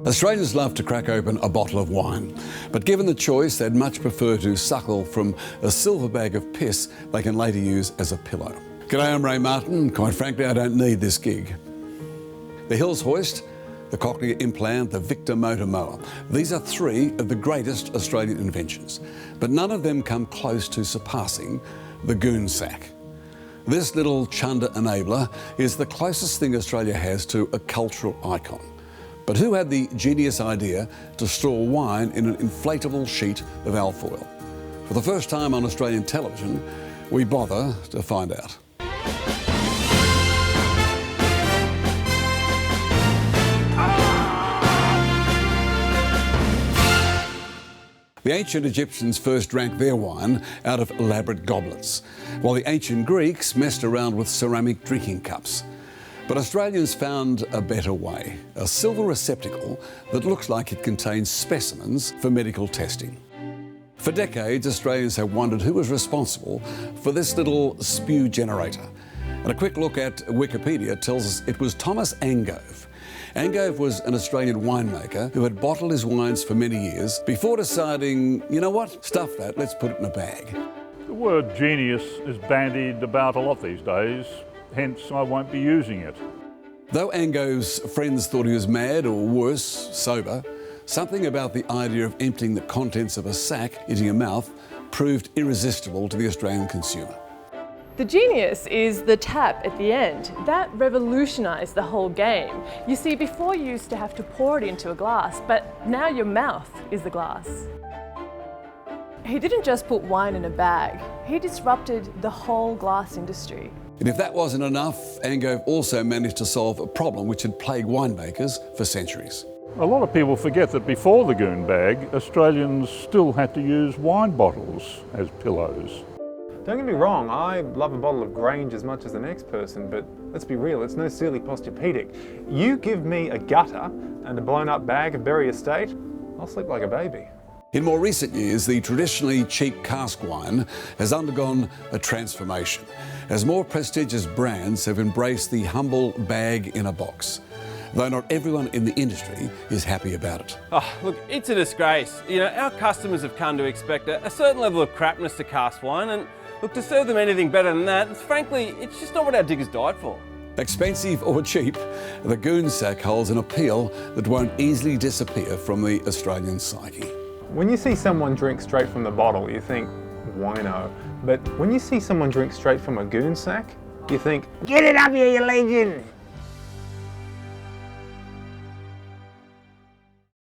Australians love to crack open a bottle of wine, but given the choice, they'd much prefer to suckle from a silver bag of piss they can later use as a pillow. G'day, I'm Ray Martin. Quite frankly, I don't need this gig. The Hills hoist, the cochlear implant, the Victor motor mower. These are three of the greatest Australian inventions, but none of them come close to surpassing the goon sack. This little chunder enabler is the closest thing Australia has to a cultural icon. But who had the genius idea to store wine in an inflatable sheet of alfoil? For the first time on Australian television, we bother to find out. The ancient Egyptians first drank their wine out of elaborate goblets, while the ancient Greeks messed around with ceramic drinking cups. But Australians found a better way, a silver receptacle that looks like it contains specimens for medical testing. For decades, Australians have wondered who was responsible for this little spew generator. And a quick look at Wikipedia tells us it was Thomas Angove. Angove was an Australian winemaker who had bottled his wines for many years before deciding, you know what, stuff that, let's put it in a bag. The word genius is bandied about a lot these days. Hence, I won't be using it. Though Angove's friends thought he was mad or worse, sober, something about the idea of emptying the contents of a sack into your mouth proved irresistible to the Australian consumer. The genius is the tap at the end. That revolutionised the whole game. You see, before you used to have to pour it into a glass, but now your mouth is the glass. He didn't just put wine in a bag, he disrupted the whole glass industry. And if that wasn't enough, Angove also managed to solve a problem which had plagued winemakers for centuries. A lot of people forget that before the goon bag, Australians still had to use wine bottles as pillows. Don't get me wrong, I love a bottle of Grange as much as the next person, but let's be real, it's no silly Posturepedic. You give me a gutter and a blown up bag of Berry Estate, I'll sleep like a baby. In more recent years, the traditionally cheap cask wine has undergone a transformation as more prestigious brands have embraced the humble bag in a box. Though not everyone in the industry is happy about it. Oh, look, it's a disgrace. You know, our customers have come to expect a certain level of crapness to cask wine, and look, to serve them anything better than that, frankly, it's just not what our diggers died for. Expensive or cheap, the goon sack holds an appeal that won't easily disappear from the Australian psyche. When you see someone drink straight from the bottle, you think, wino. But when you see someone drink straight from a goon sack, you think, get it up here, you legend!